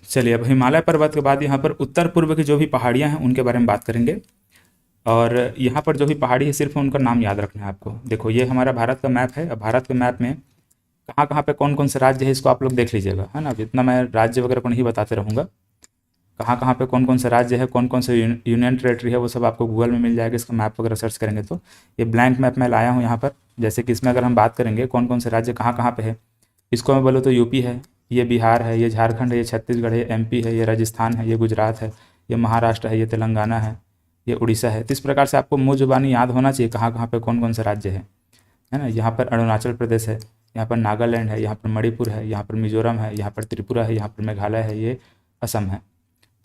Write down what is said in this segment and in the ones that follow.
चलिए अब हिमालय पर्वत के बाद यहाँ पर उत्तर पूर्व की जो भी पहाड़ियाँ हैं उनके बारे में बात करेंगे। और यहाँ पर जो भी पहाड़ी है सिर्फ उनका नाम याद रखना है आपको। देखो ये हमारा भारत का मैप है। अब भारत के मैप में कहाँ कहाँ पे कौन कौन से राज्य है इसको आप लोग देख लीजिएगा, है ना। अब इतना मैं राज्य वगैरह को नहीं बताते रहूँगा। कहाँ कहाँ पे कौन कौन से राज्य है, कौन कौन से यूनियन टेरेटरी है, वो सब आपको गूगल में मिल जाएगा। इसका मैप वगैरह सर्च करेंगे तो ये ब्लैंक मैप मैं लाया हूँ यहाँ पर। जैसे कि इसमें अगर हम बात करेंगे कौन कौन से राज्य कहाँ कहाँ पे है, इसको मैं बोलूँ तो यूपी है, ये बिहार है, ये झारखंड है, ये छत्तीसगढ़ है, ये एमपी है, ये राजस्थान है, ये गुजरात है, ये महाराष्ट्र है, ये तेलंगाना है, ये उड़ीसा है। तो इस प्रकार से आपको मुँह जुबानी याद होना चाहिए कहाँ कहाँ पे कौन कौन से राज्य है ना। यहाँ पर अरुणाचल प्रदेश है, यहाँ पर नागालैंड है, यहाँ पर मणिपुर है, यहाँ पर मिजोरम है, यहाँ पर त्रिपुरा है, यहाँ पर मेघालय है, ये असम है।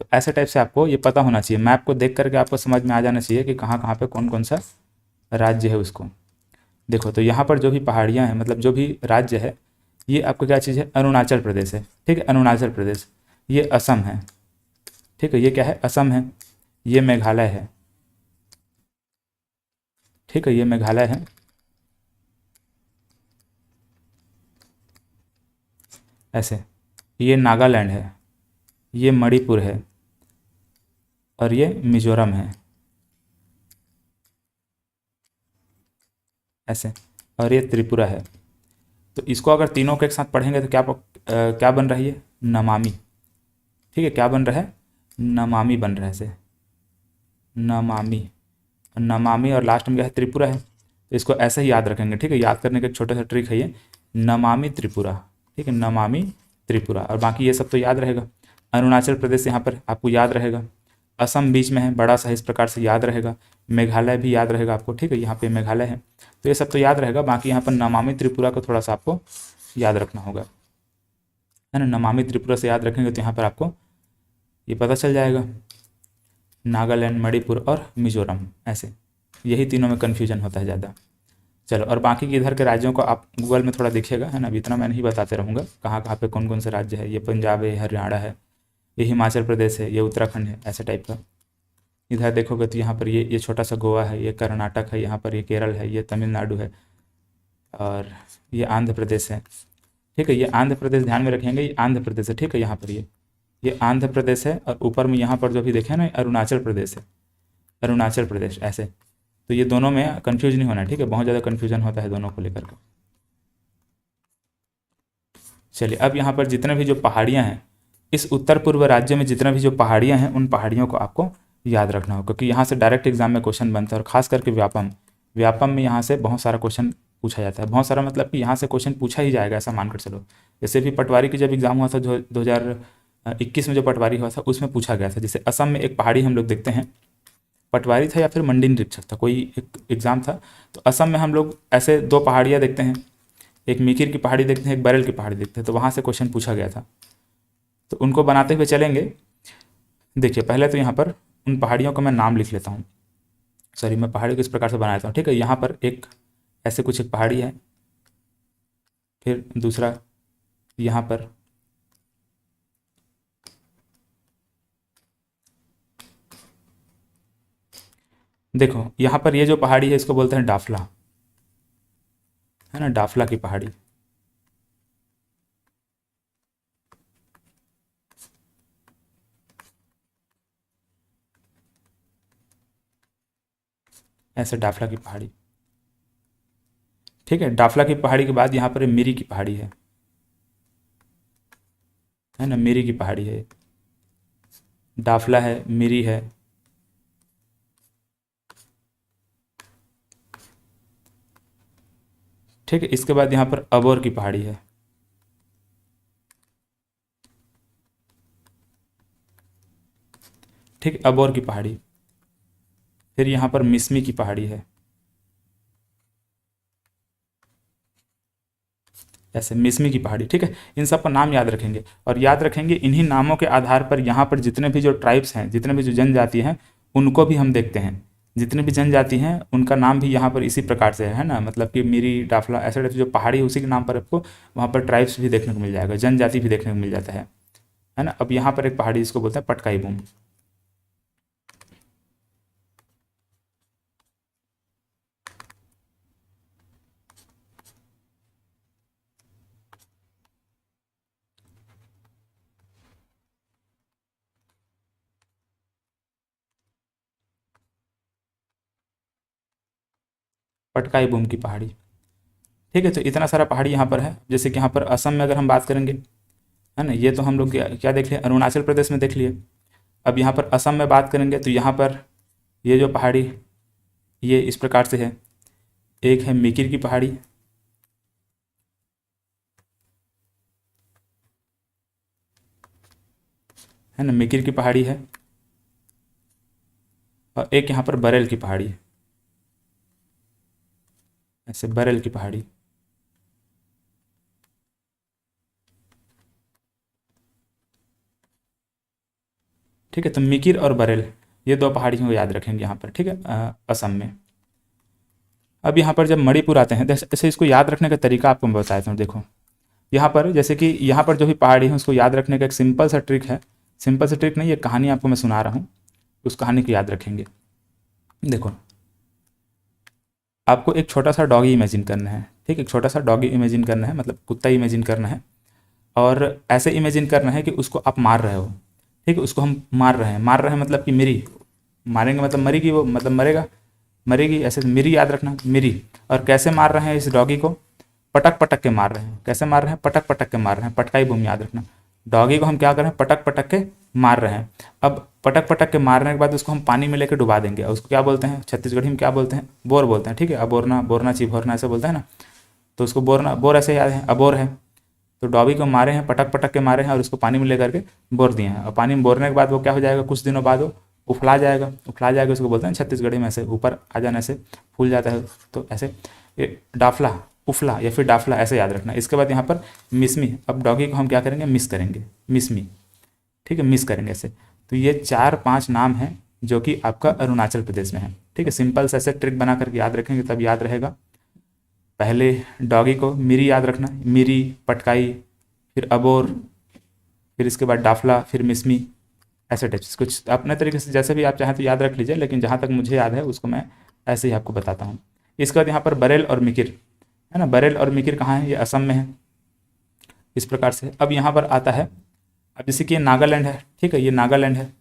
तो ऐसे टाइप से आपको ये पता होना चाहिए। मैप को देख करके आपको समझ में आ जाना चाहिए कि कहाँ कहाँ पे कौन कौन सा राज्य है उसको। देखो तो यहाँ पर जो भी पहाड़ियाँ हैं, मतलब जो भी राज्य है, ये आपको क्या चीज़ है, अरुणाचल प्रदेश है। ठीक है, अरुणाचल प्रदेश। ये असम है। ठीक है, ये क्या है, असम है। ये मेघालय है। ठीक है, ये मेघालय है। ऐसे ये नागालैंड है, ये मणिपुर है, और ये मिजोरम है। ऐसे, और ये त्रिपुरा है। तो इसको अगर तीनों को एक साथ पढ़ेंगे तो क्या बन रही है, नमामि। ठीक है, क्या बन रहा है, नमामि बन रहा है। ऐसे नमामि, नमामि, और लास्ट में क्या है, त्रिपुरा है। तो इसको ऐसे ही याद रखेंगे। ठीक है, याद करने का एक छोटा सा ट्रिक है ये, नमामि त्रिपुरा। ठीक है, नमामि त्रिपुरा, और बाकी ये सब तो याद रहेगा। अरुणाचल प्रदेश यहाँ पर आपको याद रहेगा। असम बीच में है, बड़ा सा, इस प्रकार से याद रहेगा। मेघालय भी याद रहेगा आपको। ठीक है, यहाँ पे मेघालय है। तो ये सब तो याद रहेगा। बाकी यहाँ पर नमामि त्रिपुरा को थोड़ा सा आपको याद रखना होगा, है ना। नमामि त्रिपुरा से याद रखेंगे तो यहाँ पर आपको ये पता चल जाएगा। नागालैंड, मणिपुर और मिजोरम, ऐसे यही तीनों में कन्फ्यूजन होता है ज़्यादा। चलो, और बाकी के इधर के राज्यों को आप गूगल में थोड़ा देखिएगा, है ना। अभी इतना मैं नहीं बताते रहूँगा कहाँ कहाँ पे कौन कौन से राज्य है। ये पंजाब है, ये हरियाणा है, ये हिमाचल प्रदेश है, ये उत्तराखंड है, ऐसे टाइप का। इधर देखोगे तो यहाँ पर ये छोटा सा गोवा है, ये कर्नाटक है, यहाँ पर ये केरल है, ये तमिलनाडु है, और ये आंध्र प्रदेश है। ठीक है, ये आंध्र प्रदेश ध्यान में रखेंगे, ये आंध्र प्रदेश है। ठीक है, यहाँ पर ये आंध्र प्रदेश है, और ऊपर में यहाँ पर जो भी देखें ना, अरुणाचल प्रदेश है, अरुणाचल प्रदेश, ऐसे। तो ये दोनों में कंफ्यूज नहीं होना। ठीक है, बहुत ज़्यादा कन्फ्यूजन होता है दोनों को लेकर के। चलिए, अब यहाँ पर जितने भी जो पहाड़ियाँ हैं, इस उत्तर पूर्व राज्य में जितने भी जो पहाड़ियाँ हैं, उन पहाड़ियों को आपको याद रखना होगा, क्योंकि यहाँ से डायरेक्ट एग्जाम में क्वेश्चन बनता है। और खास करके व्यापम, व्यापम में यहाँ से बहुत सारा क्वेश्चन पूछा जाता है। बहुत सारा मतलब कि यहाँ से क्वेश्चन पूछा ही जाएगा, ऐसा मानकर चलो। जैसे भी पटवारी की जब एग्जाम हुआ था, जो 2021 में जो पटवारी हुआ था, उसमें पूछा गया था। जैसे असम में एक पहाड़ी हम लोग देखते हैं, पटवारी था या फिर मंडी निरीक्षक था, कोई एक एग्ज़ाम था। तो असम में हम लोग ऐसे दो पहाड़ियाँ देखते हैं, एक मिकिर की पहाड़ी देखते हैं, एक बैरल की पहाड़ी देखते हैं। तो वहाँ से क्वेश्चन पूछा गया था, तो उनको बनाते हुए चलेंगे। देखिए, पहले तो यहाँ पर उन पहाड़ियों का मैं नाम लिख लेता हूँ। सॉरी, मैं पहाड़ी को इस प्रकार से बनाता हूँ। ठीक है, यहाँ पर एक ऐसे कुछ एक पहाड़ी है, फिर दूसरा यहाँ पर, देखो यहाँ पर ये जो पहाड़ी है इसको बोलते हैं डाफला, है ना, डाफला की पहाड़ी। ऐसे डाफला की पहाड़ी। ठीक है, डाफला की पहाड़ी के बाद यहाँ पर मिरी की पहाड़ी है ना, मिरी की पहाड़ी है। डाफला है, मिरी है। ठीक है, इसके बाद यहाँ पर अबोर की पहाड़ी है। ठीक, अबोर की पहाड़ी। फिर यहाँ पर मिसमी की पहाड़ी है, ऐसे मिसमी की पहाड़ी। ठीक है, इन सब का नाम याद रखेंगे, और याद रखेंगे इन्हीं नामों के आधार पर यहाँ पर जितने भी जो ट्राइब्स हैं, जितने भी जो जनजाति हैं, उनको भी हम देखते हैं। जितने भी जनजाति हैं उनका नाम भी यहाँ पर इसी प्रकार से है ना। मतलब कि मिरी, डाफला, ऐसे टाइप से जो पहाड़ी है उसी के नाम पर आपको वहाँ पर ट्राइब्स भी देखने को मिल जाएगा, जनजाति भी देखने को मिल जाता है ना। अब यहाँ पर एक पहाड़ी जिसको बोलते हैं पटकाई बूम। पटकाई बूम की पहाड़ी। ठीक है, तो इतना सारा पहाड़ी यहाँ पर है। जैसे कि यहाँ पर असम में अगर हम बात करेंगे, है ना, ये तो हम लोग क्या देख लिए, अरुणाचल प्रदेश में देख लिए। अब यहाँ पर असम में बात करेंगे तो यहाँ पर ये जो पहाड़ी ये इस प्रकार से है। एक है मिकिर की पहाड़ी, है ना, मिकिर की पहाड़ी है। और एक यहाँ पर बरेल की पहाड़ी है, ऐसे बरेल की पहाड़ी। ठीक है, तो मिकिर और बरेल ये दो पहाड़ियों को याद रखेंगे यहाँ पर। ठीक है, असम में। अब यहाँ पर जब मणिपुर आते हैं, जैसे इसको याद रखने का तरीका आपको मैं बताता हूँ। देखो यहाँ पर, जैसे कि यहाँ पर जो भी पहाड़ी है उसको याद रखने का एक सिंपल सा ट्रिक है। सिंपल सा ट्रिक नहीं, ये कहानी आपको मैं सुना रहा हूँ, उस कहानी को याद रखेंगे। देखो, आपको एक छोटा सा डॉगी इमेजिन करना है। ठीक है, एक छोटा सा डॉगी इमेजिन करना है, मतलब कुत्ता इमेजिन करना है। और ऐसे इमेजिन करना है कि उसको आप मार रहे हो। ठीक है, उसको हम मार रहे हैं। मार रहे हैं मतलब कि मेरी, मारेंगे मतलब मरेगी वो, मतलब मरेगा, मरेगी, ऐसे मेरी याद रखना, मेरी। और कैसे मार रहे हैं इस डॉगी को, पटक पटक के मार रहे हैं। कैसे मार रहे हैं, पटक पटक के मार रहे हैं। पटकाई बूम याद रखना। डॉगी को हम क्या कर रहे हैं, पटक पटक के मार रहे हैं। अब पटक पटक के मारने के बाद उसको हम पानी में लेकर डुबा देंगे। और उसको क्या बोलते हैं, छत्तीसगढ़ी में क्या बोलते हैं, बोर बोलते हैं। ठीक है, अबोरना, बोरना, चिभोरना ऐसे बोलते हैं ना, तो उसको बोरना, बोर ऐसे याद है, अबोर है। तो डॉगी को मारे हैं, पटक पटक के मारे हैं और उसको पानी में लेकर के बोर दिए हैं। और पानी में बोरने के बाद वो क्या हो जाएगा, कुछ दिनों बाद वो उफला जाएगा। उफला जाएगा, उसको बोलते हैं छत्तीसगढ़ी में ऐसे ऊपर आ जाना, ऐसे फूल जाता है, तो ऐसे ये डाफला, उफला या फिर डाफला ऐसे याद रखना। इसके बाद यहाँ पर मिसमी। अब डॉगी को हम क्या करेंगे, मिस करेंगे, मिसमी। ठीक है, मिस करेंगे ऐसे। तो ये 4-5 नाम हैं जो कि आपका अरुणाचल प्रदेश में है। ठीक है, सिंपल से ऐसे ट्रिक बना करके याद रखेंगे तब याद रहेगा। पहले डॉगी को मिरी याद रखना, मिरी, पटकाई, फिर अबोर, फिर इसके बाद डाफला, फिर मिसमी, ऐसे टाइप्स। कुछ अपने तरीके से जैसे भी आप चाहें तो याद रख लीजिए, लेकिन जहाँ तक मुझे याद है उसको मैं ऐसे ही आपको बताता हूँ। इसके बाद यहाँ पर बरेल और मिकिर, है ना, बरेल और मिकिर कहाँ है, ये असम में है, इस प्रकार से। अब यहाँ पर आता है, अब जैसे कि ये नागालैंड है। ठीक है, ये नागालैंड है।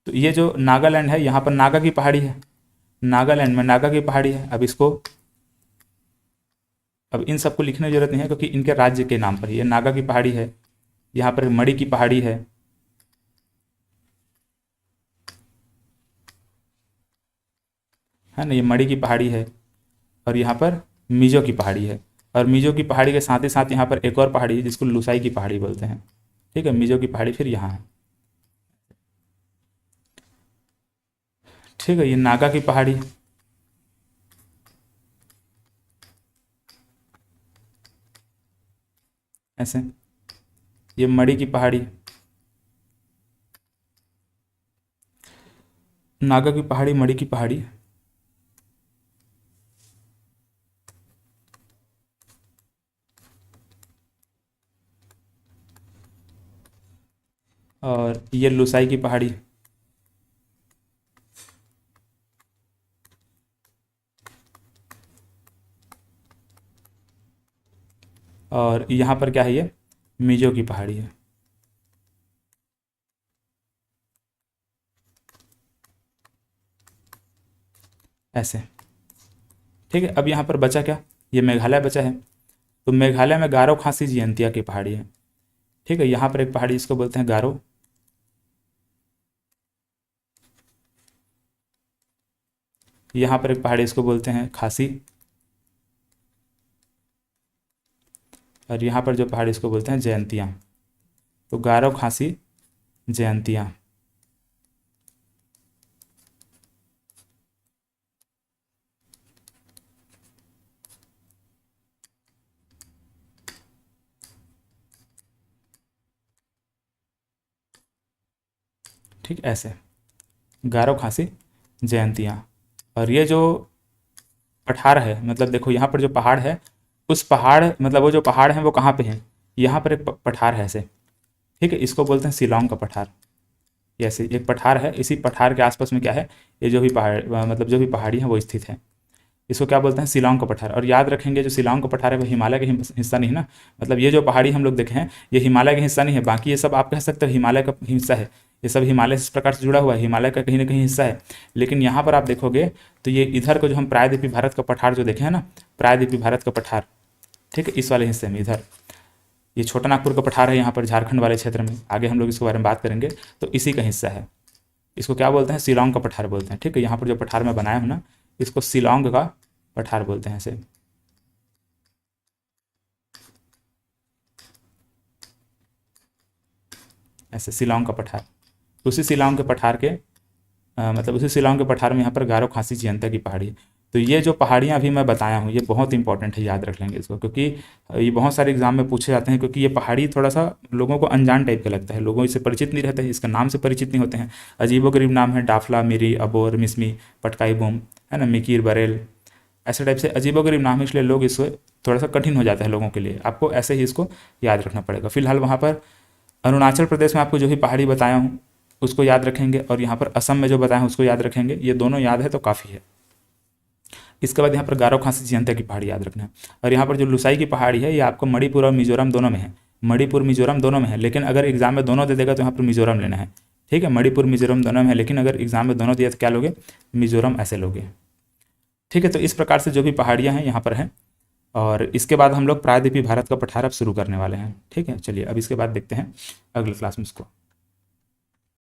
तो ये जो नागालैंड है, यहाँ पर नागा की पहाड़ी है। नागालैंड में नागा की पहाड़ी है। अब इसको, अब इन सबको लिखने की जरूरत नहीं है क्योंकि इनके राज्य के नाम पर ये नागा की पहाड़ी है। यहाँ पर मणि की पहाड़ी है ना, ये मणि की पहाड़ी है। और यहाँ पर मिजो की पहाड़ी है। और मिजो की पहाड़ी के साथ ही साथ यहाँ पर एक और पहाड़ी है जिसको लुसाई की पहाड़ी बोलते हैं। ठीक है, मिजो की पहाड़ी फिर यहाँ है। ठीक है, ये नागा की पहाड़ी, ऐसे। ये मणि की पहाड़ी, नागा की पहाड़ी, मणि की पहाड़ी। और ये लुसाई की पहाड़ी। और यहाँ पर क्या है, ये मिजो की पहाड़ी है, ऐसे। ठीक है, अब यहाँ पर बचा क्या, ये मेघालय बचा है। तो मेघालय में गारो खासी जयंतिया की पहाड़ी है। ठीक है, यहाँ पर एक पहाड़ी इसको बोलते हैं गारो। यहाँ पर एक पहाड़ी इसको बोलते हैं खासी। और यहाँ पर जो पहाड़ी इसको बोलते हैं जयंतिया। तो गारो, खासी, जयंतिया। ठीक, ऐसे गारो, खासी, जयंतिया। और ये जो पठार है, मतलब देखो यहाँ पर जो पहाड़ है, उस पहाड़, मतलब वो जो पहाड़ है वो कहाँ पे है, यहाँ पर एक पठार है ऐसे। ठीक है, इसको बोलते हैं शिलोंग का पठार। ऐसे एक पठार है, इसी पठार के आसपास में क्या है, ये जो भी पहाड़, मतलब जो भी पहाड़ी है वो स्थित है। इसको क्या बोलते हैं, शिलांग का पठार। और याद रखेंगे जो शिलांग का पठार है वो हिमालय का हिस्सा नहीं ना, मतलब ये जो पहाड़ी हम लोग देखे हैं ये हिमालय का हिस्सा नहीं है, बाकी ये सब आप कह सकते हो हिमालय का हिस्सा है, ये सब हिमालय से इस प्रकार से जुड़ा हुआ है, हिमालय का कहीं ना कहीं हिस्सा है। लेकिन यहाँ पर आप देखोगे तो ये इधर को जो हम प्रायद्वीपीय भारत का पठार जो देखे हैं ना, प्रायद्वीपीय भारत का पठार, ठीक है, इस वाले हिस्से में इधर ये छोटा नागपुर का पठार है, यहाँ पर झारखंड वाले क्षेत्र में, आगे हम लोग इसके बारे में बात करेंगे, तो इसी का हिस्सा है। इसको क्या बोलते हैं, शिलांग का पठार बोलते हैं, ठीक है। यहाँ पर जो पठार मैं बनाया हूँ ना, इसको शिलांग का पठार बोलते हैं ऐसे। ऐसे शिलांग का पठार, उसी शिलांग के पठार के मतलब उसी शिलांग के पठार में यहाँ पर गारो खासी चियंता की पहाड़ी है। तो ये जो पहाड़ियाँ अभी मैं बताया हूँ ये बहुत इंपॉर्टेंट है, याद रख लेंगे इसको, क्योंकि ये बहुत सारे एग्जाम में पूछे जाते हैं, क्योंकि ये पहाड़ी थोड़ा सा लोगों को अनजान टाइप का लगता है, लोगों इससे परिचित नहीं रहते हैं, इसका नाम से परिचित नहीं होते हैं। अजीबोगरीब नाम है, डाफला, मिरी, अबोर, मिसमी, पटकाई बूम, है ना, मिकीर, बरेल, ऐसे टाइप से अजीबोगरीब नाम है, इसलिए लोग इसको थोड़ा सा कठिन हो जाता है लोगों के लिए, आपको ऐसे ही इसको याद रखना पड़ेगा। फिलहाल वहाँ पर अरुणाचल प्रदेश में आपको जो भी पहाड़ी बताया हूँ उसको याद रखेंगे, और यहाँ पर असम में जो बताया हूँ उसको याद रखेंगे, ये दोनों याद है तो काफ़ी है। इसके बाद यहाँ पर गारो खासी चियंता की पहाड़ी याद रखना है। और यहाँ पर जो लुसाई की पहाड़ी है ये आपको मणिपुर और मिजोरम दोनों में है, मणिपुर मिजोरम दोनों में है, लेकिन अगर एग्जाम में दोनों दे देगा तो यहाँ पर मिजोरम लेना है, ठीक है। मणिपुर मिजोरम दोनों में है, लेकिन अगर एग्जाम में दोनों दिया तो क्या लोगे, मिजोरम ऐसे लोगे, ठीक है। तो इस प्रकार से जो भी पहाड़ियाँ हैं यहाँ पर हैं, और इसके बाद हम लोग प्रायद्वीपीय भारत का पठार अब शुरू करने वाले हैं, ठीक है। चलिए अब इसके बाद देखते हैं अगले क्लास में इसको।